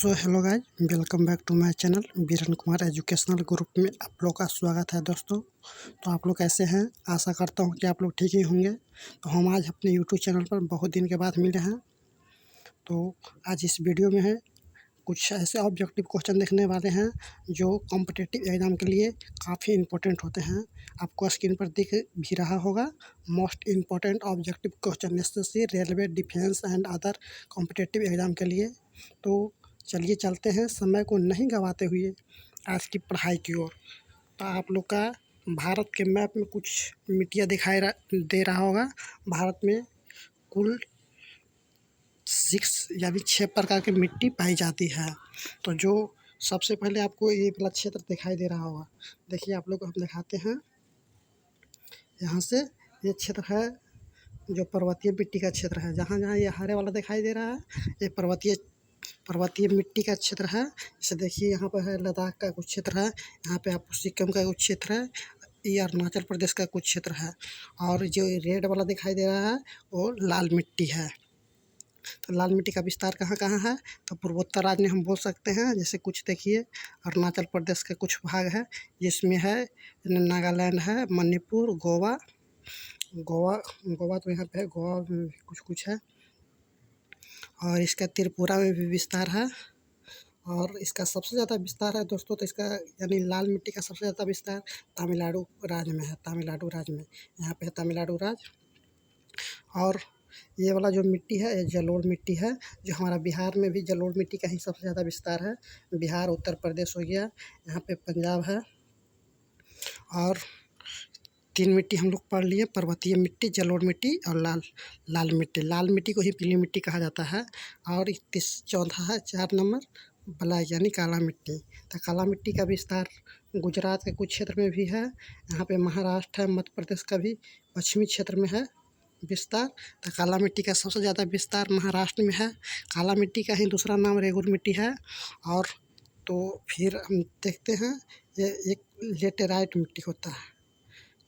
So hello guys, welcome back to my channel Biran Kumar educational group में आप लोग का स्वागत है दोस्तों। तो आप लोग कैसे हैं? आशा करता हूं कि आप लोग ठीक ही होंगे। तो हम आज अपने यूट्यूब चैनल पर बहुत दिन के बाद मिले हैं। तो आज इस वीडियो में है कुछ ऐसे ऑब्जेक्टिव क्वेश्चन देखने वाले हैं जो कॉम्पिटिटिव एग्ज़ाम के लिए काफ़ी इम्पोर्टेंट होते हैं। आपको स्क्रीन पर दिख भी रहा होगा, most important objective question SSC, railway, defence and other competitive exam के लिए। तो चलिए चलते हैं समय को नहीं गंवाते हुए आज की पढ़ाई की ओर। तो आप लोग का भारत के मैप में कुछ मिट्टियाँ दे रहा होगा। भारत में कुल 6 यानी 6 प्रकार की मिट्टी पाई जाती है। तो जो सबसे पहले आपको ये वाला क्षेत्र दिखाई दे रहा होगा, देखिए आप लोग को हम दिखाते हैं। यहाँ से ये क्षेत्र है जो पर्वतीय मिट्टी का क्षेत्र है। जहाँ जहाँ ये हरे वाला दिखाई दे रहा है, ये पर्वतीय मिट्टी का क्षेत्र है। जैसे देखिए यहाँ पर है लद्दाख का कुछ क्षेत्र है, यहाँ पे आपको सिक्किम का कुछ क्षेत्र है, ये अरुणाचल प्रदेश का कुछ क्षेत्र है। और जो रेड वाला दिखाई दे रहा है वो लाल मिट्टी है। तो लाल मिट्टी का विस्तार कहाँ कहाँ है? तो पूर्वोत्तर राज्य में हम बोल सकते हैं। जैसे कुछ देखिए अरुणाचल प्रदेश का कुछ भाग है जिसमें है नागालैंड है, मणिपुर, गोवा तो यहाँ पे है, गोवा में भी कुछ है। और इसका त्रिपुरा में भी विस्तार है। और इसका सबसे ज़्यादा विस्तार है दोस्तों, तो इसका यानी लाल मिट्टी का सबसे ज़्यादा विस्तार तमिलनाडु राज्य में है। तमिलनाडु राज्य में यहाँ पे है तमिलनाडु राज्य। और ये वाला जो मिट्टी है ये जलोढ़ मिट्टी है, जो हमारा बिहार में भी जलोढ़ मिट्टी का ही सबसे ज़्यादा विस्तार है। बिहार, उत्तर प्रदेश हो गया, यहाँ पे पंजाब है। और 3 मिट्टी हम लोग पढ़ लिए, पर्वतीय मिट्टी, जलोढ़ मिट्टी और लाल मिट्टी। लाल मिट्टी को ही पीली मिट्टी कहा जाता है। और चौथा है 4 नंबर ब्लैक यानी काला मिट्टी। तो काला मिट्टी का विस्तार गुजरात के कुछ क्षेत्र में भी है। यहाँ पे महाराष्ट्र है, मध्य प्रदेश का भी पश्चिमी क्षेत्र में है विस्तार। तो काला मिट्टी का सबसे ज़्यादा विस्तार महाराष्ट्र में है। काला मिट्टी का ही दूसरा नाम रेगुर मिट्टी है। और तो फिर हम देखते हैं ये एक लेटेराइट मिट्टी होता है।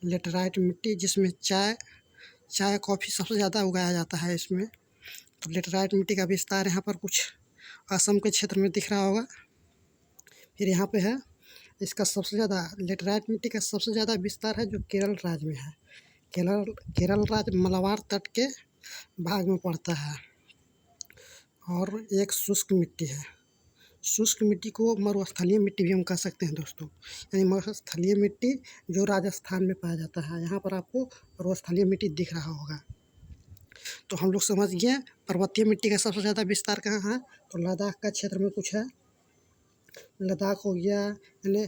लेटेराइट मिट्टी जिसमें चाय कॉफ़ी सबसे ज़्यादा उगाया जाता है इसमें। तो लेटेराइट मिट्टी का विस्तार यहाँ पर कुछ असम के क्षेत्र में दिख रहा होगा। फिर यहाँ पे है इसका सबसे ज़्यादा लेटेराइट मिट्टी का सबसे ज़्यादा विस्तार है जो केरल राज्य में है। केरल राज्य मलाबार तट के भाग में पड़ता है। और एक शुष्क मिट्टी है। शुष्क मिट्टी को मरुस्थलीय मिट्टी भी हम कह सकते हैं दोस्तों, यानी मरुस्थलीय मिट्टी जो राजस्थान में पाया जाता है। यहाँ पर आपको मरुस्थलीय मिट्टी दिख रहा होगा। तो हम लोग समझ गए पर्वतीय मिट्टी का सबसे ज़्यादा विस्तार कहाँ है। तो लद्दाख का क्षेत्र में कुछ है, लद्दाख हो गया, यानी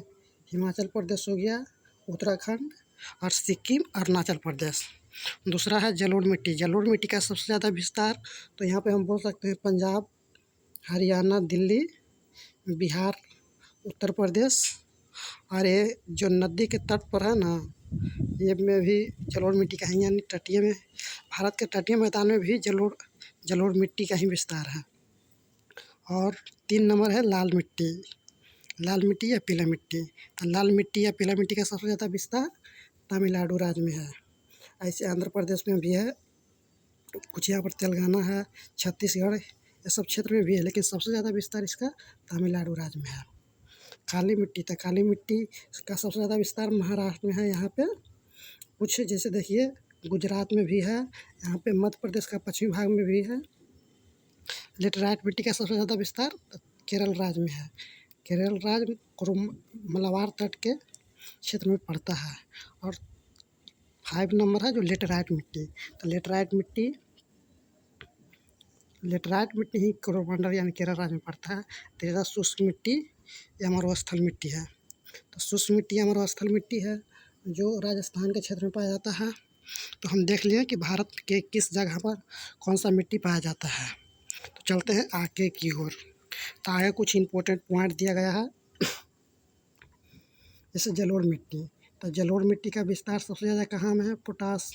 हिमाचल प्रदेश हो गया, उत्तराखंड और सिक्किम, अरुणाचल प्रदेश। दूसरा है जलोढ़ मिट्टी। जलोढ़ मिट्टी का सबसे ज़्यादा विस्तार तो यहाँ पे हम बोल सकते हैं पंजाब, हरियाणा, दिल्ली, बिहार, उत्तर प्रदेश। और ये जो नदी के तट पर है ना, ये में भी जलोढ़ मिट्टी का ही, यानी तटीय में भारत के तटीय मैदान में भी जलोढ़ मिट्टी का ही विस्तार है। और 3 नंबर है लाल मिट्टी। लाल मिट्टी या पीला मिट्टी। तो लाल मिट्टी या पीला मिट्टी का सबसे ज़्यादा विस्तार तमिलनाडु राज्य में है। ऐसे आंध्र प्रदेश में भी है, कुछ यहाँ पर तेलंगाना है, छत्तीसगढ़, ये सब क्षेत्र में भी है, लेकिन सबसे ज़्यादा विस्तार इसका तमिलनाडु राज्य में है। काली मिट्टी, तो काली मिट्टी का सबसे ज़्यादा विस्तार महाराष्ट्र में है। यहाँ पे कुछ जैसे देखिए गुजरात में भी है, यहाँ पे मध्य प्रदेश का पश्चिमी भाग में भी है। लेटेराइट मिट्टी का सबसे ज़्यादा विस्तार केरल राज्य में है। केरल राज्य मलाबार तट के क्षेत्र में पड़ता है। और 5 नंबर है जो लेटेराइट मिट्टी। तो लेटेराइट मिट्टी ही कोरोमंडल यानी केरल राज्य में पड़ता है। तीसरा शुष्क मिट्टी या मरुस्थल मिट्टी है। तो शुष्क मिट्टी या मरुस्थल मिट्टी है जो राजस्थान के क्षेत्र में पाया जाता है। तो हम देख लिए कि भारत के किस जगह पर कौन सा मिट्टी पाया जाता है। तो चलते हैं आगे की ओर। तो आगे कुछ इम्पोर्टेंट पॉइंट दिया गया है, जैसे जलोढ़ मिट्टी। तो जलोढ़ मिट्टी का विस्तार सबसे ज़्यादा कहाँ में है? पोटास।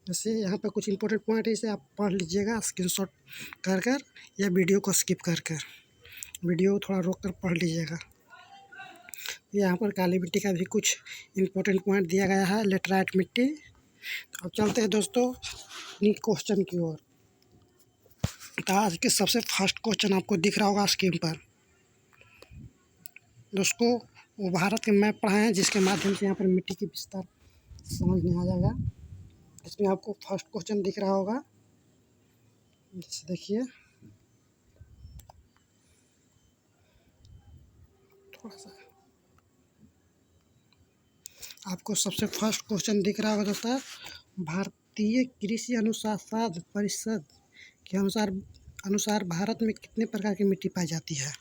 जैसे यहाँ पर कुछ इम्पोर्टेंट पॉइंट है, इसे आप पढ़ लीजिएगा स्क्रीनशॉट कर या वीडियो को स्किप कर वीडियो थोड़ा रोक कर पढ़ लीजिएगा। यहाँ पर काली मिट्टी का भी कुछ इम्पोर्टेंट पॉइंट दिया गया है, लेटेराइट मिट्टी। अब चलते हैं दोस्तों क्वेश्चन की ओर। तो आज के सबसे फर्स्ट क्वेश्चन आपको दिख रहा होगा स्क्रीन पर। दोस्तों वो भारत के मैप पढ़ाए हैं, जिसके माध्यम से यहाँ पर मिट्टी की विस्तार समझ में आ जाएगा। इसमें आपको फर्स्ट क्वेश्चन दिख रहा होगा, जैसे देखिए थोड़ा सा आपको सबसे फर्स्ट क्वेश्चन दिख रहा होगा दोस्तों, भारतीय कृषि अनुसंधान परिषद के अनुसार भारत में कितने प्रकार की मिट्टी पाई जाती है।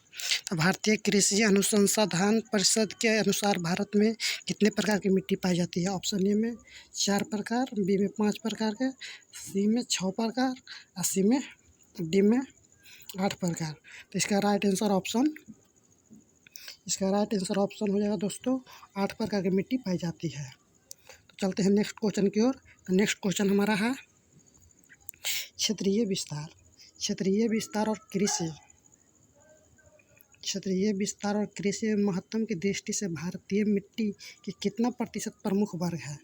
तो भारतीय कृषि अनुसंधान परिषद के अनुसार भारत में कितने प्रकार की मिट्टी पाई जाती है। ऑप्शन ए में 4 प्रकार, बी में 5 प्रकार के, सी में 6 प्रकार और सी में डी में 8 प्रकार। तो इसका राइट आंसर ऑप्शन हो जाएगा दोस्तों 8 प्रकार की मिट्टी पाई जाती है। तो चलते हैं नेक्स्ट क्वेश्चन की ओर। तो नेक्स्ट क्वेश्चन हमारा है क्षेत्रीय विस्तार। क्षेत्रीय विस्तार और कृषि महत्व की दृष्टि से भारतीय मिट्टी की कितना प्रतिशत प्रमुख वर्ग है।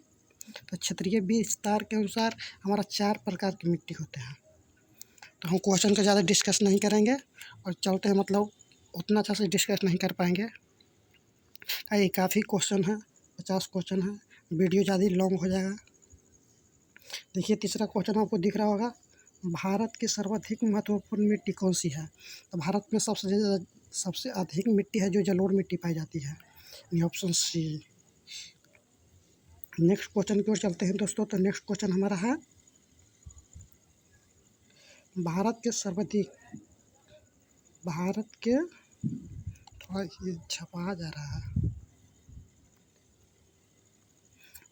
तो क्षेत्रीय विस्तार के अनुसार हमारा 4 प्रकार की मिट्टी होते हैं। तो हम क्वेश्चन को ज़्यादा डिस्कस नहीं करेंगे और चलते हैं, मतलब उतना अच्छा से डिस्कस नहीं कर पाएंगे। ये काफ़ी क्वेश्चन है, 50 क्वेश्चन है, वीडियो ज़्यादा लॉन्ग हो जाएगा। देखिए तीसरा क्वेश्चन आपको दिख रहा होगा, भारत की सर्वाधिक महत्वपूर्ण मिट्टी कौन सी है। तो भारत में सबसे अधिक मिट्टी है जो जलोढ़ मिट्टी पाई जाती है, यानी ऑप्शन सी। नेक्स्ट क्वेश्चन की ओर चलते हैं दोस्तों। तो नेक्स्ट क्वेश्चन हमारा है थोड़ा ये छपा जा रहा है,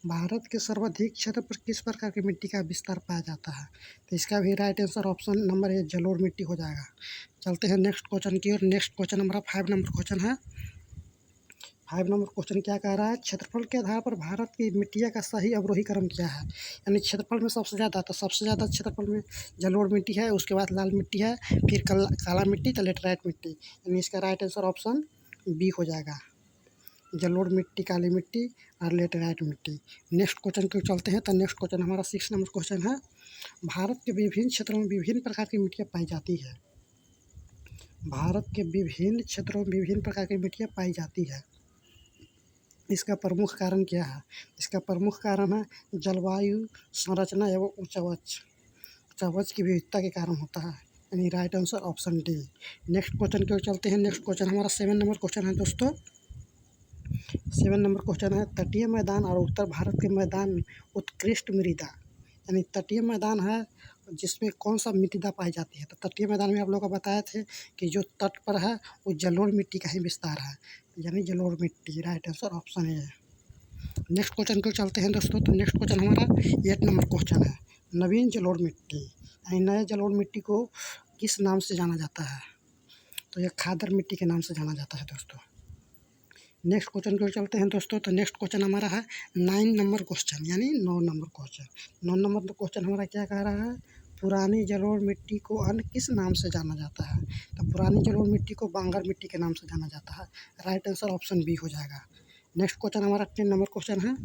भारत के सर्वाधिक क्षेत्र पर किस प्रकार की मिट्टी का विस्तार पाया जाता है। तो इसका भी right answer option number A जलोढ़ मिट्टी हो जाएगा। चलते हैं नेक्स्ट क्वेश्चन की ओर। नेक्स्ट क्वेश्चन हमारा 5 नंबर क्वेश्चन है। 5 नंबर क्वेश्चन क्या कह रहा है, क्षेत्रफल के आधार पर भारत की मिट्टियों का सही अवरोही क्रम क्या है। यानी क्षेत्रफल में सबसे ज़्यादा क्षेत्रफल में जलोढ़ मिट्टी है, उसके बाद लाल मिट्टी है, फिर काला मिट्टी, तो लेटराइट मिट्टी। यानी इसका राइट आंसर ऑप्शन बी हो जाएगा, जलोढ़ मिट्टी, काली मिट्टी और लेटराइट मिट्टी। नेक्स्ट क्वेश्चन को चलते हैं। तो नेक्स्ट क्वेश्चन हमारा 6 नंबर क्वेश्चन है, भारत के विभिन्न क्षेत्रों में विभिन्न प्रकार की मिट्टियाँ पाई जाती है। भारत के विभिन्न क्षेत्रों में विभिन्न प्रकार की मिट्टियाँ पाई जाती है, इसका प्रमुख कारण क्या है। इसका प्रमुख कारण है जलवायु, संरचना एवं उच्च की विविधता के कारण होता है, यानी right answer option D. Next question की ओर चलते हैं। नेक्स्ट क्वेश्चन हमारा 7 नंबर क्वेश्चन है दोस्तों। 7 नंबर क्वेश्चन है, तटीय मैदान और उत्तर भारत के मैदान में उत्कृष्ट मृदा, यानी तटीय मैदान है जिसमें कौन सा मृदा पाई जाती है। तो तटीय मैदान में आप लोगों को बताए थे कि जो तट पर है वो जलोढ़ मिट्टी का ही विस्तार है, यानी जलोढ़ मिट्टी। राइट आंसर ऑप्शन ए है। नेक्स्ट क्वेश्चन को चलते हैं दोस्तों। तो नेक्स्ट क्वेश्चन हमारा 8 नंबर क्वेश्चन है, नवीन जलोढ़ मिट्टी, यानी नए जलोढ़ मिट्टी को किस नाम से जाना जाता है। तो यह खादर मिट्टी के नाम से जाना जाता है दोस्तों। नेक्स्ट क्वेश्चन को चलते हैं दोस्तों। तो नेक्स्ट क्वेश्चन हमारा है 9 नंबर क्वेश्चन, यानी 9 नंबर क्वेश्चन। 9 नंबर क्वेश्चन हमारा क्या कह रहा है, पुरानी जलोढ़ मिट्टी को अन्य किस नाम से जाना जाता है। तो पुरानी जलोढ़ मिट्टी को बांगर मिट्टी के नाम से जाना जाता है। राइट आंसर ऑप्शन बी हो जाएगा। नेक्स्ट क्वेश्चन हमारा 10 नंबर क्वेश्चन है।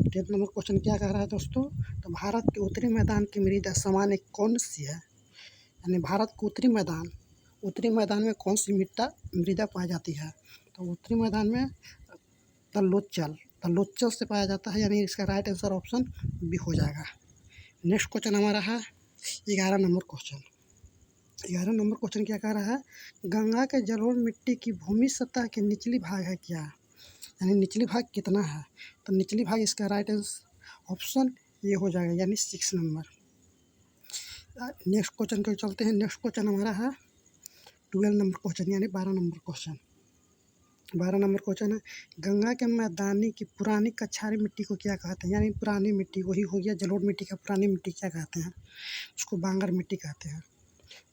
10 नंबर क्वेश्चन क्या कह रहा है दोस्तों, तो भारत के उत्तरी मैदान की मृदा सामान्य कौन सी है। यानी भारत के उत्तरी मैदान में कौन सी मृदा पाई जाती है। तो उत्तरी मैदान में तलोच्चल से पाया जाता है, यानी इसका राइट आंसर ऑप्शन बी हो जाएगा। नेक्स्ट क्वेश्चन हमारा है 11 नंबर क्वेश्चन। 11 नंबर क्वेश्चन क्या कह रहा है, गंगा के जलोढ़ मिट्टी की भूमि सतह के निचली भाग है क्या, यानी निचली भाग कितना है। तो निचली भाग इसका राइट आंसर ऑप्शन ये हो जाएगा, यानी 6 नंबर। नेक्स्ट क्वेश्चन को चलते हैं। नेक्स्ट क्वेश्चन हमारा है 12 नंबर क्वेश्चन, यानी 12 नंबर क्वेश्चन। 12 नंबर क्वेश्चन है, गंगा के मैदानी की पुरानी कछारी मिट्टी को क्या कहते हैं। यानी पुरानी मिट्टी वही हो गया जलोढ़ मिट्टी का, पुरानी मिट्टी क्या कहते हैं, उसको बांगर मिट्टी कहते हैं।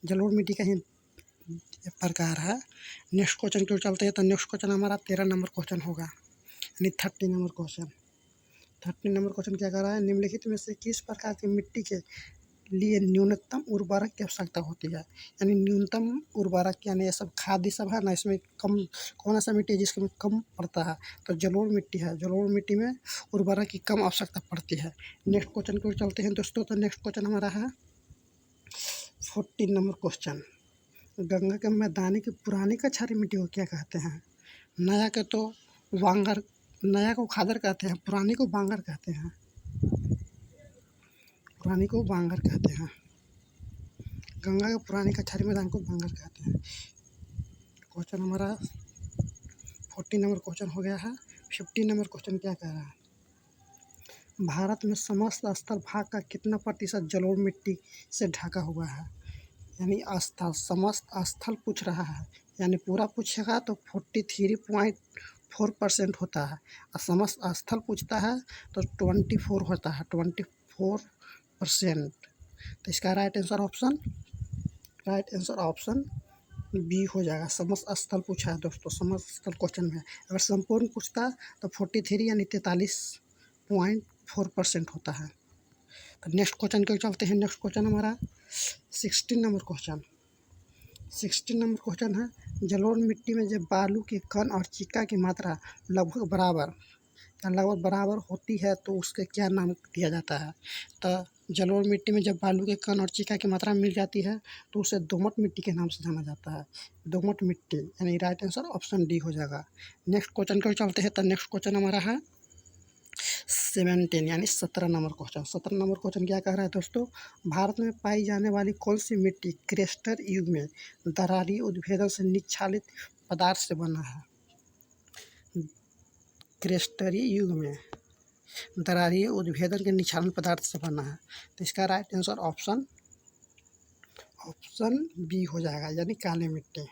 जलोढ़ मिट्टी का ही प्रकार है। नेक्स्ट क्वेश्चन की ओर चलते हैं। तो नेक्स्ट क्वेश्चन हमारा 13 नंबर क्वेश्चन होगा, यानी 30 नंबर क्वेश्चन। 30 नंबर क्वेश्चन क्या कर रहा है, निम्नलिखित में से किस प्रकार की मिट्टी के लिए न्यूनतम उर्वरक की आवश्यकता होती है। यानी न्यूनतम उर्वरक, यानी ये सब खाद सब है ना, इसमें कम कौन सा मिट्टी है जिसमें कम पड़ता है। तो जलोढ़ मिट्टी है, जलोढ़ मिट्टी में उर्वरक की कम आवश्यकता पड़ती है। नेक्स्ट क्वेश्चन की ओर चलते हैं दोस्तों। तो नेक्स्ट क्वेश्चन हमारा है 14 नंबर क्वेश्चन, गंगा के मैदानी की पुरानी कछारी मिट्टी को क्या कहते हैं। नया के तो वांगर, नया को खादर कहते हैं, पुरानी को बांगर कहते हैं, पुरानी को बांगर कहते हैं। गंगा के पुरानी कछारी मैदान को बांगर कहते हैं। क्वेश्चन हमारा 14 नंबर क्वेश्चन हो गया है। 15 नंबर क्वेश्चन क्या कह रहा है? भारत में समस्त स्थल भाग का कितना प्रतिशत जलोढ़ मिट्टी से ढका हुआ है? यानी स्थल, समस्त स्थल पूछ रहा है, यानी पूरा पूछेगा तो 43.4% होता है, और समस्त स्थल पूछता है तो 24 होता है, 24%। तो इसका राइट आंसर ऑप्शन बी हो जाएगा। समस्त स्थल पूछा है दोस्तों, समस्त स्थल क्वेश्चन में। अगर संपूर्ण पूछता तो 43 यानी 43.4% होता है। तो नेक्स्ट क्वेश्चन को चलते हैं। नेक्स्ट क्वेश्चन हमारा 16 नंबर क्वेश्चन। 16 नंबर क्वेश्चन है, जलोढ़ मिट्टी में जब बालू के कण और चिक्का की मात्रा लगभग बराबर होती है तो उसके क्या नाम दिया जाता है? तो जलोढ़ मिट्टी में जब बालू के कण और चिक्का की मात्रा मिल जाती है तो उसे दोमट मिट्टी के नाम से जाना जाता है। दोमट मिट्टी, यानी राइट आंसर ऑप्शन डी हो जाएगा। नेक्स्ट क्वेश्चन को चलते हैं। तो नेक्स्ट क्वेश्चन हमारा है 17 यानी 17 नंबर क्वेश्चन। 17 नंबर क्वेश्चन क्या कह रहा है दोस्तों? भारत में पाई जाने वाली कौन सी मिट्टी क्रेस्टर युग में दरारी उद्भेदन से निक्षालित पदार्थ से बना है? क्रेस्टरी युग में दरारी उद्भेदन के निक्षालन पदार्थ से बना है। तो इसका राइट आंसर ऑप्शन बी हो जाएगा, यानी काली मिट्टी।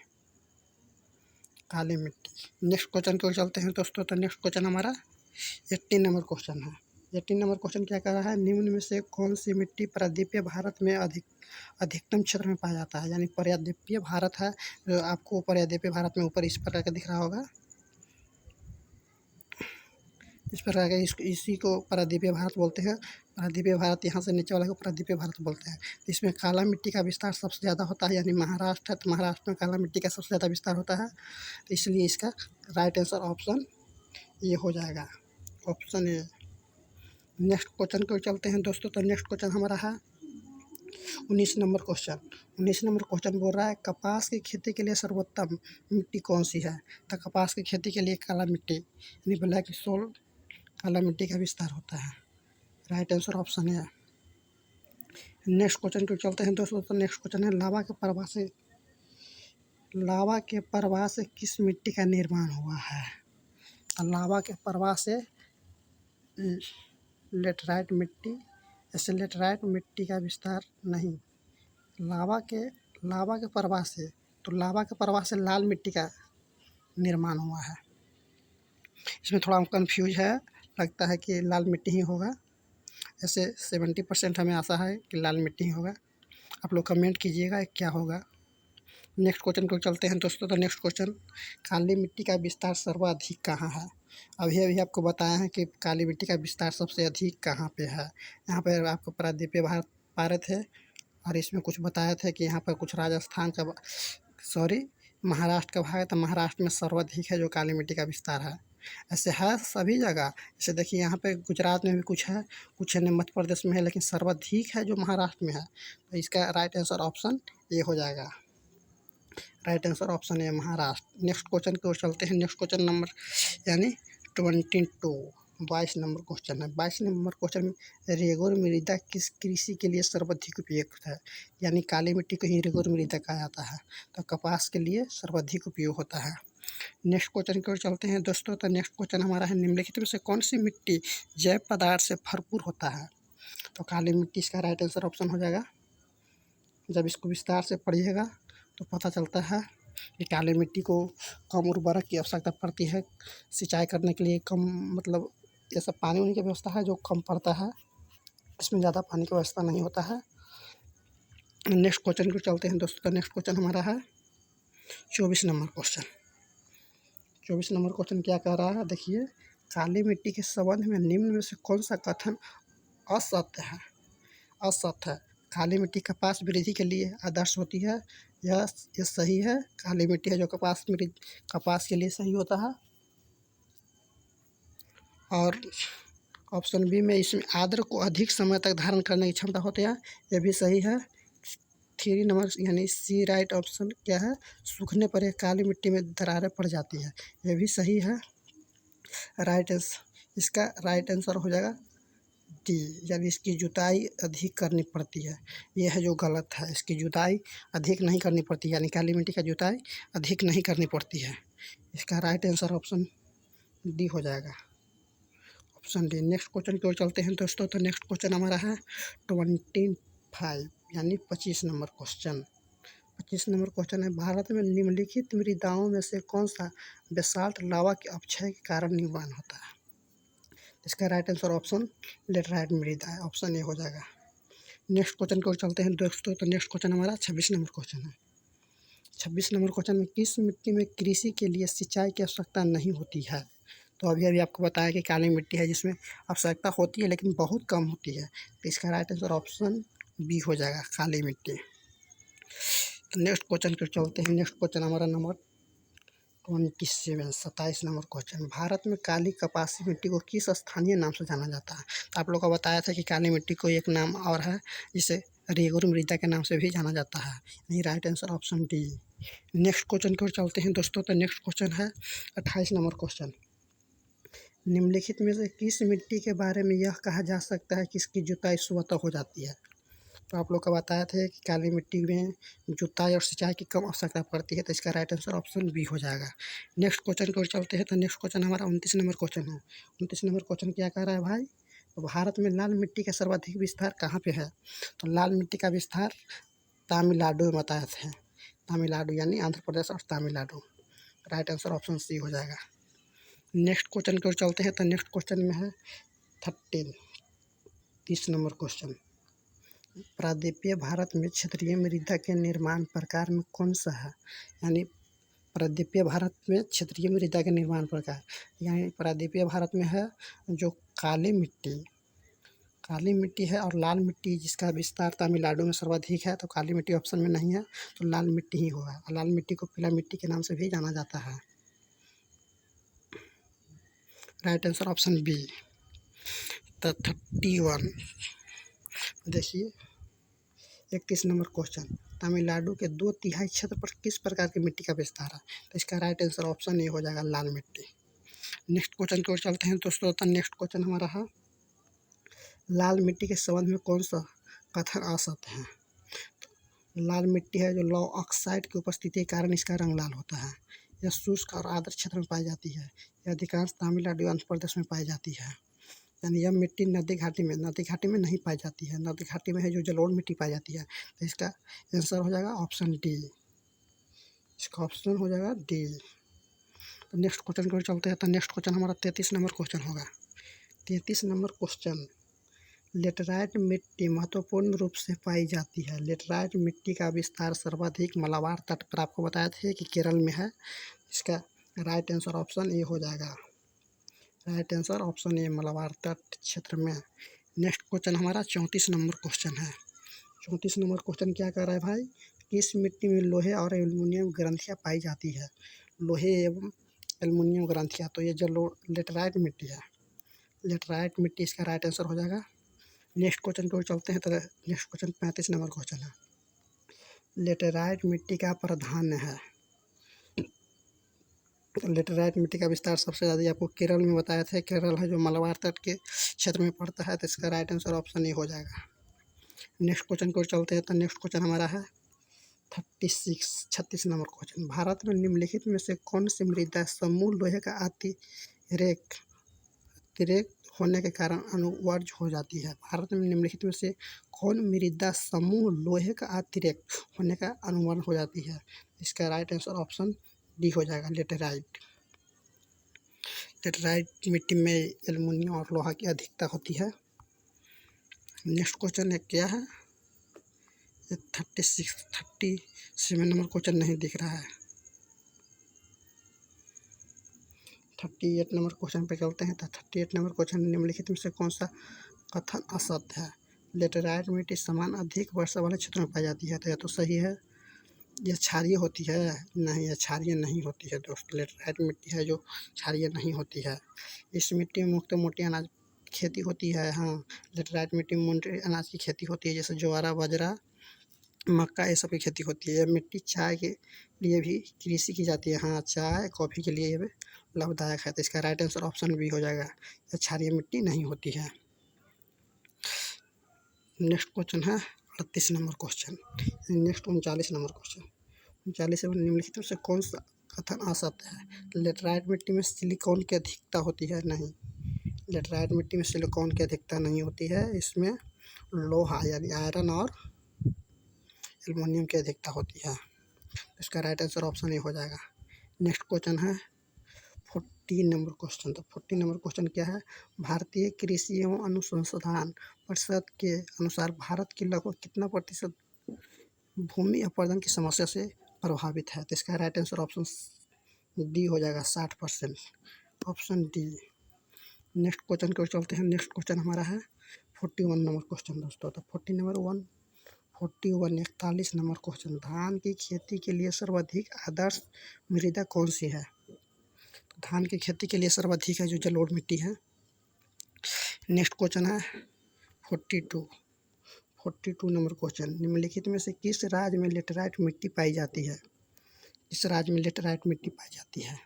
नेक्स्ट क्वेश्चन को चलते हैं दोस्तों। तो नेक्स्ट क्वेश्चन हमारा 18 नंबर क्वेश्चन है। 18 नंबर क्वेश्चन क्या कर रहा है? निम्न में से कौन सी मिट्टी प्रायद्वीपीय भारत में अधिकतम क्षेत्र में पाया जाता है? यानी प्रायद्वीपीय भारत है, जो आपको प्रायद्वीपीय भारत में ऊपर इस प्रकार का दिख रहा होगा, इस प्रकार का, इसी को प्रायद्वीपीय भारत बोलते हैं। प्रायद्वीपीय भारत, यहाँ से नीचे वाले को प्रायद्वीपीय भारत बोलते हैं। इसमें काला मिट्टी का विस्तार सबसे ज़्यादा होता है, यानी महाराष्ट्र है, तो महाराष्ट्र में काला मिट्टी का सबसे ज़्यादा विस्तार होता है। तो इसलिए इसका राइट आंसर ऑप्शन ये हो जाएगा, ऑप्शन ए। नेक्स्ट क्वेश्चन को चलते हैं दोस्तों। तो नेक्स्ट क्वेश्चन हमारा है 19 नंबर क्वेश्चन। 19 नंबर क्वेश्चन बोल रहा है, कपास की खेती के लिए सर्वोत्तम मिट्टी कौन सी है? तो कपास की खेती के लिए काला मिट्टी, यानी ब्लैक सोल, काला मिट्टी का विस्तार होता है। राइट आंसर ऑप्शन है। नेक्स्ट क्वेश्चन को चलते हैं दोस्तों। तो नेक्स्ट क्वेश्चन है, लावा के प्रवाह से किस मिट्टी का निर्माण हुआ है? लावा के प्रवाह से लेटराइट मिट्टी, ऐसे लेटराइट मिट्टी का विस्तार नहीं, लावा के प्रवाह से, तो लावा के प्रवाह से लाल मिट्टी का निर्माण हुआ है। इसमें थोड़ा हम कंफ्यूज है, लगता है कि लाल मिट्टी ही होगा। ऐसे 70% हमें आशा है कि लाल मिट्टी ही होगा। आप लोग कमेंट कीजिएगा क्या होगा। नेक्स्ट क्वेश्चन को चलते हैं दोस्तों। तो नेक्स्ट क्वेश्चन, काली मिट्टी का विस्तार सर्वाधिक कहाँ है? अभी आपको बताया है कि काली मिट्टी का विस्तार सबसे अधिक कहाँ पे है। यहाँ पर आपको प्रायद्वीपीय भारत पा रहे थे, और इसमें कुछ बताए थे कि यहाँ पर कुछ राजस्थान का, महाराष्ट्र का भाग है, तो महाराष्ट्र में सर्वाधिक है जो काली मिट्टी का विस्तार है। ऐसे है सभी जगह। जैसे देखिए यहाँ पे गुजरात में भी कुछ है, कुछ है मध्य प्रदेश में है, लेकिन सर्वाधिक है जो महाराष्ट्र में है। तो इसका राइट आंसर ऑप्शन ये हो जाएगा। राइट आंसर ऑप्शन है महाराष्ट्र। नेक्स्ट क्वेश्चन की ओर चलते हैं। नेक्स्ट क्वेश्चन नंबर यानी 22 नंबर क्वेश्चन है। 22 नंबर क्वेश्चन में, रेगुर मृदा किस कृषि के लिए सर्वाधिक उपयुक्त है? यानी काली मिट्टी को ही रेगुर मृदा कहा जाता है, तो कपास के लिए सर्वाधिक उपयोग होता है। नेक्स्ट क्वेश्चन की ओर चलते हैं दोस्तों। तो नेक्स्ट क्वेश्चन हमारा है, निम्नलिखित में से कौन सी मिट्टी जैव पदार्थ से भरपूर होता है? तो काली मिट्टी इसका राइट आंसर ऑप्शन हो जाएगा। जब इसको विस्तार से पढ़िएगा तो पता चलता है कि काली मिट्टी को कम उर्वरक की आवश्यकता पड़ती है, सिंचाई करने के लिए कम, मतलब ये सब पानी वानी की व्यवस्था है जो कम पड़ता है, इसमें ज़्यादा पानी की व्यवस्था नहीं होता है। नेक्स्ट क्वेश्चन को चलते हैं दोस्तों। नेक्स्ट क्वेश्चन हमारा है 24 नंबर क्वेश्चन। 24 नंबर क्वेश्चन क्या कह रहा है? देखिए, काली मिट्टी के संबंध में निम्न में से कौन सा कथन असत्य है? काली मिट्टी कपास वृद्धि के लिए आदर्श होती है, ये सही है। काली मिट्टी है जो कपास के लिए सही होता है। और ऑप्शन बी में, इसमें आर्द्र को अधिक समय तक धारण करने की क्षमता होती है, ये भी सही है। 3 नंबर यानी सी राइट ऑप्शन क्या है, सूखने पर यह काली मिट्टी में दरारें पड़ जाती है, ये भी सही है। इसका राइट आंसर हो जाएगा डी, यानी इसकी जुताई अधिक करनी पड़ती है, यह है जो गलत है। इसकी जुताई अधिक नहीं करनी पड़ती, यानी काली मिट्टी का जुताई अधिक नहीं करनी पड़ती है। इसका राइट आंसर ऑप्शन डी हो जाएगा, ऑप्शन डी। नेक्स्ट क्वेश्चन की ओर चलते हैं दोस्तों। तो नेक्स्ट क्वेश्चन हमारा है 25 यानी 25 नंबर क्वेश्चन। 25 नंबर क्वेश्चन है, भारत में निम्नलिखित मृदाओं में से कौन सा बेसाल्ट लावा के अपक्षय के कारण निर्माण होता है। इसका राइट आंसर ऑप्शन लेटराइट मृदा है, ऑप्शन ए हो जाएगा। नेक्स्ट क्वेश्चन की ओर चलते हैं दोस्तों। तो नेक्स्ट क्वेश्चन हमारा 26 नंबर क्वेश्चन है। 26 नंबर क्वेश्चन में, किस मिट्टी में कृषि के लिए सिंचाई की आवश्यकता नहीं होती है। तो अभी आपको बताया कि काली मिट्टी है जिसमें आवश्यकता होती है लेकिन बहुत कम होती है, तो इसका राइट आंसर ऑप्शन बी हो जाएगा, काली मिट्टी। तो नेक्स्ट क्वेश्चन पर चलते हैं। नेक्स्ट क्वेश्चन हमारा नंबर 27 नंबर क्वेश्चन, भारत में काली कपासी मिट्टी को किस स्थानीय नाम से जाना जाता है। तो आप लोग को बताया था कि काली मिट्टी को एक नाम और है, जिसे रेगुर मृदा के नाम से भी जाना जाता है, नहीं right answer option D. Next question की ओर चलते हैं दोस्तों। तो नेक्स्ट क्वेश्चन है 28 नंबर क्वेश्चन, निम्नलिखित में से किस मिट्टी के बारे में यह कहा जा सकता है कि इसकी जुताई स्वतः हो जाती है। तो आप लोग को बताया था कि काली मिट्टी में जुताई और सिंचाई की कम आवश्यकता पड़ती है, तो इसका राइट आंसर ऑप्शन बी हो जाएगा। नेक्स्ट क्वेश्चन की ओर चलते हैं। तो नेक्स्ट क्वेश्चन हमारा 29 नंबर क्वेश्चन है। 29 नंबर क्वेश्चन क्या कह रहा है भाई, तो भारत में लाल मिट्टी का सर्वाधिक विस्तार कहाँ पे है। तो लाल मिट्टी का विस्तार तमिलनाडु में बताया थे, तमिलनाडु यानी आंध्र प्रदेश और Tamil Nadu, right answer option C हो जाएगा। नेक्स्ट क्वेश्चन की ओर चलते हैं। तो नेक्स्ट क्वेश्चन में है 30 नंबर क्वेश्चन, प्रायद्वीपीय भारत में क्षेत्रीय मृदा के निर्माण प्रकार में कौन सा है। यानी प्रायद्वीपीय भारत में क्षेत्रीय मृदा के निर्माण प्रकार, यानी प्रायद्वीपीय भारत में है जो काली मिट्टी है और लाल मिट्टी, जिसका विस्तार तमिलनाडु में सर्वाधिक है। तो काली मिट्टी ऑप्शन में नहीं है, तो लाल मिट्टी ही होगा, और लाल मिट्टी को पीला मिट्टी के नाम से भी जाना जाता है, राइट आंसर ऑप्शन बी। तो 31 देखिए 31 नंबर क्वेश्चन, तमिलनाडु के 2/3 क्षेत्र पर किस प्रकार की मिट्टी का विस्तार है। तो इसका राइट आंसर ऑप्शन ए हो जाएगा, लाल मिट्टी। नेक्स्ट क्वेश्चन की ओर चलते हैं दोस्तों। तो नेक्स्ट क्वेश्चन हमारा है, लाल मिट्टी के संबंध में कौन सा कथन असत्य है। लाल मिट्टी है जो लौह ऑक्साइड की उपस्थिति के कारण इसका रंग लाल होता है, यह शुष्क और आर्द्र क्षेत्र में पाई जाती है, यह अधिकांश तमिलनाडु आंध्र प्रदेश में पाई जाती है। यानी यह मिट्टी नदी घाटी में नहीं पाई जाती है, नदी घाटी में है जो जलोढ़ मिट्टी पाई जाती है। तो इसका आंसर हो जाएगा ऑप्शन डी, इसका ऑप्शन हो जाएगा डी। तो नेक्स्ट क्वेश्चन की ओर चलते हैं। तो नेक्स्ट क्वेश्चन हमारा 33 नंबर क्वेश्चन होगा। 33 नंबर क्वेश्चन, लेटराइट मिट्टी महत्वपूर्ण रूप से पाई जाती है, लेटराइट मिट्टी का विस्तार सर्वाधिक मलाबार तट पर, आपको बताया था कि केरल में है। इसका राइट आंसर ऑप्शन ए हो जाएगा, right answer option A, Malabar तट क्षेत्र में। नेक्स्ट क्वेश्चन हमारा 34 नंबर क्वेश्चन है। 34 नंबर क्वेश्चन क्या कर रहा है भाई, किस मिट्टी में लोहे और एल्युमिनियम ग्रंथियाँ पाई जाती है। लोहे एवं एल्युमिनियम ग्रंथियाँ, तो ये जो लेटराइट मिट्टी है, लेटराइट मिट्टी इसका राइट आंसर हो जाएगा। नेक्स्ट क्वेश्चन की ओर चलते हैं। तो नेक्स्ट क्वेश्चन 35 नंबर क्वेश्चन है, लेटराइट मिट्टी का प्राधान्य है। लेटराइट मिट्टी का विस्तार सबसे ज़्यादा आपको केरल में बताया था, केरल है जो मलाबार तट के क्षेत्र में पड़ता है, तो इसका राइट आंसर ऑप्शन ए हो जाएगा। नेक्स्ट क्वेश्चन की ओर चलते हैं। तो नेक्स्ट क्वेश्चन हमारा है 36 नंबर क्वेश्चन, भारत में निम्नलिखित में से कौन सी मृदा समूह लोहे का अतिरेक होने के कारण अनुवर्ज हो जाती है। भारत में निम्नलिखित में से कौन मृदा समूह लोहे का अतिरेक होने का अनुवर्ण हो जाती है। इसका राइट आंसर ऑप्शन डी हो जाएगा, लेटेराइट। लेटेराइट मिट्टी में एल्युमिनियम और लोहा की अधिकता होती है। नेक्स्ट क्वेश्चन है क्या है, 37 नंबर क्वेश्चन नहीं दिख रहा है। 38 नंबर क्वेश्चन पे चलते हैं। तो 38 नंबर क्वेश्चन, निम्नलिखित में से कौन सा कथन असत्य है। लेटेराइट मिट्टी समान अधिक वर्षा वाले क्षेत्रों में पाई जाती है, तो यह तो सही है। यह क्षारीय होती है, नहीं, यह क्षारीय नहीं होती है दोस्त। लेटेराइट मिट्टी है जो क्षारीय नहीं होती है। इस मिट्टी में मुख्यतः मोटे अनाज खेती होती है। हाँ, लेटेराइट मिट्टी में मोटे अनाज की खेती होती है, जैसे ज्वार, बाजरा, मक्का ये सब की खेती होती है। मिट्टी चाय के लिए भी कृषि की जाती है। हाँ, चाय कॉफ़ी के लिए ये भी लाभदायक है। तो इसका राइट आंसर ऑप्शन बी हो जाएगा, ये क्षारीय मिट्टी नहीं होती है। नेक्स्ट क्वेश्चन है 38 number question. Next 39 number question. 39 में निम्नलिखित में से कौन सा कथन असत्य है? लेटराइट मिट्टी में सिलिकॉन की अधिकता होती है? नहीं, लेटराइट मिट्टी में सिलिकॉन की अधिकता नहीं होती है। इसमें लोहा यानी आयरन और एल्युमिनियम की अधिकता होती है। इसका राइट आंसर ऑप्शन ए हो जाएगा। नेक्स्ट क्वेश्चन है 14 नंबर क्वेश्चन। तो 14 नंबर क्वेश्चन क्या है? भारतीय कृषि एवं अनुसंधान परिषद के अनुसार भारत की लगभग कितना प्रतिशत भूमि अपरदन की समस्या से प्रभावित है? तो इसका राइट आंसर ऑप्शन डी हो जाएगा, 60%, ऑप्शन डी। नेक्स्ट क्वेश्चन को चलते हैं। नेक्स्ट क्वेश्चन हमारा है 41 नंबर क्वेश्चन दोस्तों। तो 41 नंबर क्वेश्चन। धान की खेती के लिए सर्वाधिक आदर्श मृदा कौन सी है? तो धान की खेती के लिए सर्वाधिक है जो जलोढ़ मिट्टी है। नेक्स्ट क्वेश्चन है 42 नंबर क्वेश्चन। निम्नलिखित में से किस राज्य में लेटराइट मिट्टी पाई जाती है? इस राज्य में लेटराइट मिट्टी पाई जाती है?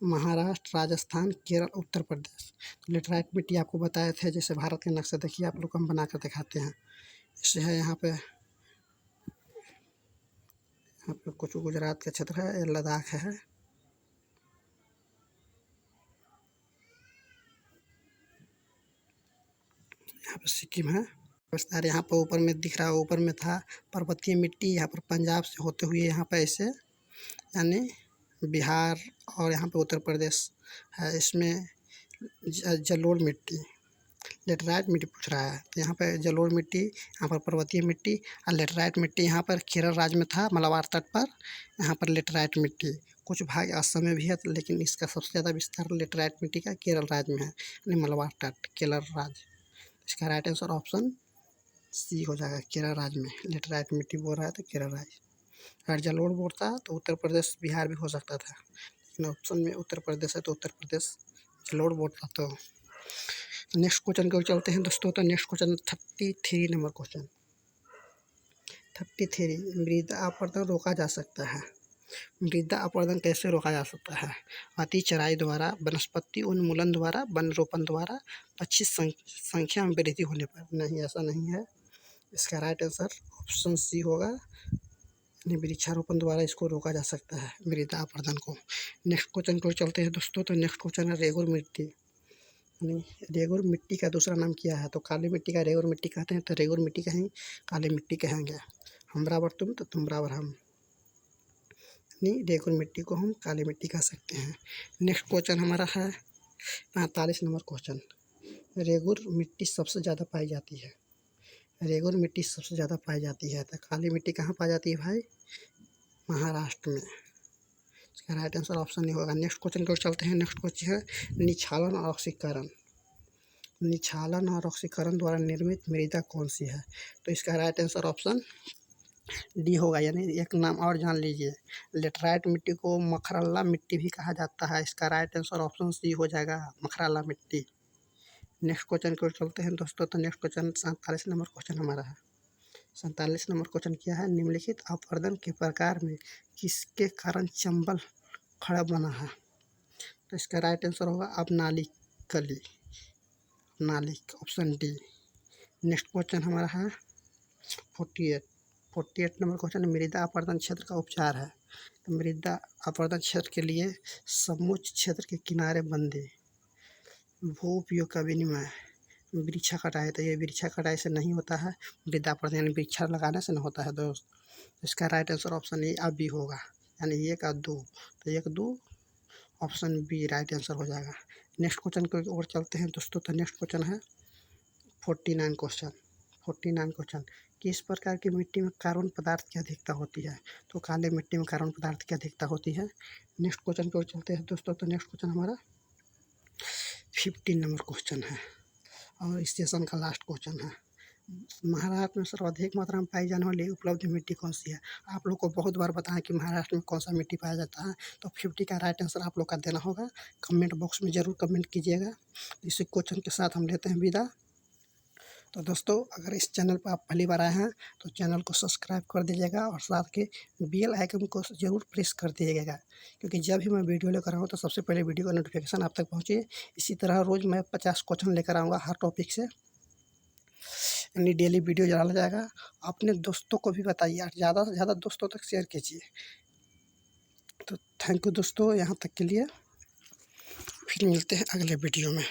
महाराष्ट्र, राजस्थान, केरल, उत्तर प्रदेश। लेटराइट मिट्टी आपको बताए थे, जैसे भारत के नक्शा देखिए आप लोग को हम बना कर दिखाते हैं। इससे है यहाँ पे कुछ गुजरात का क्षेत्र है, लद्दाख है। यहाँ पर सिक्किम है। विस्तार यहाँ पर ऊपर में दिख रहा है, ऊपर में था पर्वतीय मिट्टी। यहाँ पर पंजाब से होते हुए यहाँ पर ऐसे यानी बिहार और यहाँ पे उत्तर प्रदेश है। इसमें जलोढ़ मिट्टी, लेटराइट मिट्टी पूछ रहा है। तो यहाँ पे जलोढ़ मिट्टी, यहाँ पर पर्वतीय मिट्टी और लेटराइट मिट्टी यहाँ पर केरल राज्य में था, मलाबार तट पर। यहाँ पर लेटराइट मिट्टी कुछ भाग असम में भी है, लेकिन इसका सबसे ज़्यादा विस्तार लेटराइट मिट्टी का केरल राज्य में है, यानी मलाबार तट केरल राज्य। इसका राइट आंसर ऑप्शन सी हो जाएगा, केरल राज्य में लेटराइट मिट्टी बोल रहा है तो केरल राज्य। अगर जलोढ़ बोलता तो उत्तर प्रदेश बिहार भी हो सकता था, लेकिन ऑप्शन में उत्तर प्रदेश है तो उत्तर प्रदेश जलोढ़ बोलता। तो नेक्स्ट क्वेश्चन को चलते हैं दोस्तों। तो नेक्स्ट क्वेश्चन 33 नंबर क्वेश्चन। 33 मृदा अपरदन रोका जा सकता है। मृदा अपरदन कैसे रोका जा सकता है? अति चराई द्वारा, वनस्पति उन्मूलन द्वारा, वन रोपण द्वारा, पक्षी संख्या में वृद्धि होने पर। नहीं, ऐसा नहीं है। इसका राइट आंसर ऑप्शन सी होगा, वृक्षारोपण द्वारा इसको रोका जा सकता है, मृदा अपरदन को। नेक्स्ट क्वेश्चन को चलते हैं दोस्तों। तो नेक्स्ट क्वेश्चन है रेगुर मिट्टी, यानी रेगुर मिट्टी का दूसरा नाम क्या है? तो काली मिट्टी का रेगुर मिट्टी कहते हैं, तो रेगुर मिट्टी कहीं काली मिट्टी कहेंगे। हम बराबर तुम तो तुम बराबर हम, यानी रेगुर मिट्टी को हम काली मिट्टी कह सकते हैं। नेक्स्ट क्वेश्चन हमारा है 45 नंबर क्वेश्चन। रेगुर मिट्टी सबसे ज़्यादा पाई जाती है। रेगुर मिट्टी सबसे ज़्यादा पाई जाती है, तो काली मिट्टी कहाँ पाई जाती है भाई? महाराष्ट्र में। इसका राइट आंसर ऑप्शन नहीं होगा। नेक्स्ट क्वेश्चन को चलते हैं। नेक्स्ट क्वेश्चन है निक्षालन और ऑक्सीकरण। निक्षालन और ऑक्सीकरण द्वारा निर्मित मृदा कौन सी है? तो इसका राइट आंसर ऑप्शन डी होगा, यानी एक नाम और जान लीजिए, लेटराइट मिट्टी को मखरल्ला मिट्टी भी कहा जाता है। इसका राइट आंसर ऑप्शन सी हो जाएगा, मखरल्ला मिट्टी। नेक्स्ट क्वेश्चन को चलते हैं दोस्तों। तो नेक्स्ट क्वेश्चन 47 नंबर क्वेश्चन हमारा है। 47 नंबर क्वेश्चन क्या है? निम्नलिखित अपरदन के प्रकार में किसके कारण चंबल खड़ा बना है? तो इसका राइट आंसर होगा अपनाली कली, नालिक, ऑप्शन डी। नेक्स्ट क्वेश्चन हमारा है 48 नंबर क्वेश्चन मृदा अपरदन क्षेत्र का उपचार है। तो मृदा अपरदन क्षेत्र के लिए समुच्च क्षेत्र के किनारे बंदी, भू उपयोग का विनिमय, वृक्षा कटाई। तो ये वृक्षा कटाई से नहीं होता है मृदा अपरदन, यानी वृक्षा लगाने से नहीं होता है दोस्त। इसका राइट आंसर ऑप्शन ए अब भी होगा, यानी 1 और 2। तो 1, 2 ऑप्शन बी राइट आंसर हो जाएगा। नेक्स्ट क्वेश्चन की ओर चलते हैं दोस्तों। तो नेक्स्ट क्वेश्चन है 49 क्वेश्चन। 49 क्वेश्चन किस प्रकार की मिट्टी में कार्बन पदार्थ की अधिकता होती है? तो काले मिट्टी में कार्बन पदार्थ की अधिकता होती है। नेक्स्ट क्वेश्चन की ओर चलते हैं दोस्तों। तो नेक्स्ट क्वेश्चन हमारा 15 नंबर क्वेश्चन है और इस सेशन का लास्ट क्वेश्चन है। महाराष्ट्र में सर्वाधिक मात्रा में पाई जाने वाली उपलब्ध मिट्टी कौन सी है? आप लोग को बहुत बार बताएं कि महाराष्ट्र में कौन सा मिट्टी पाया जाता है। तो 50 का राइट आंसर आप लोग का देना होगा। कमेंट बॉक्स में ज़रूर कमेंट कीजिएगा। इसी क्वेश्चन के साथ हम लेते हैं विदा। तो दोस्तों अगर इस चैनल पर आप पहली बार आए हैं तो चैनल को सब्सक्राइब कर दीजिएगा और साथ के बेल आइकन को ज़रूर प्रेस कर दीजिएगा, क्योंकि जब भी मैं वीडियो लेकर आऊँ तो सबसे पहले वीडियो का नोटिफिकेशन आप तक पहुँचे। इसी तरह रोज़ मैं 50 क्वेश्चन लेकर आऊँगा हर टॉपिक से, यानी डेली वीडियो डाला जाएगा। अपने दोस्तों को भी बताइए और ज़्यादा से ज़्यादा दोस्तों तक शेयर कीजिए। तो थैंक यू दोस्तों यहाँ तक के लिए। फिर मिलते हैं अगले वीडियो में।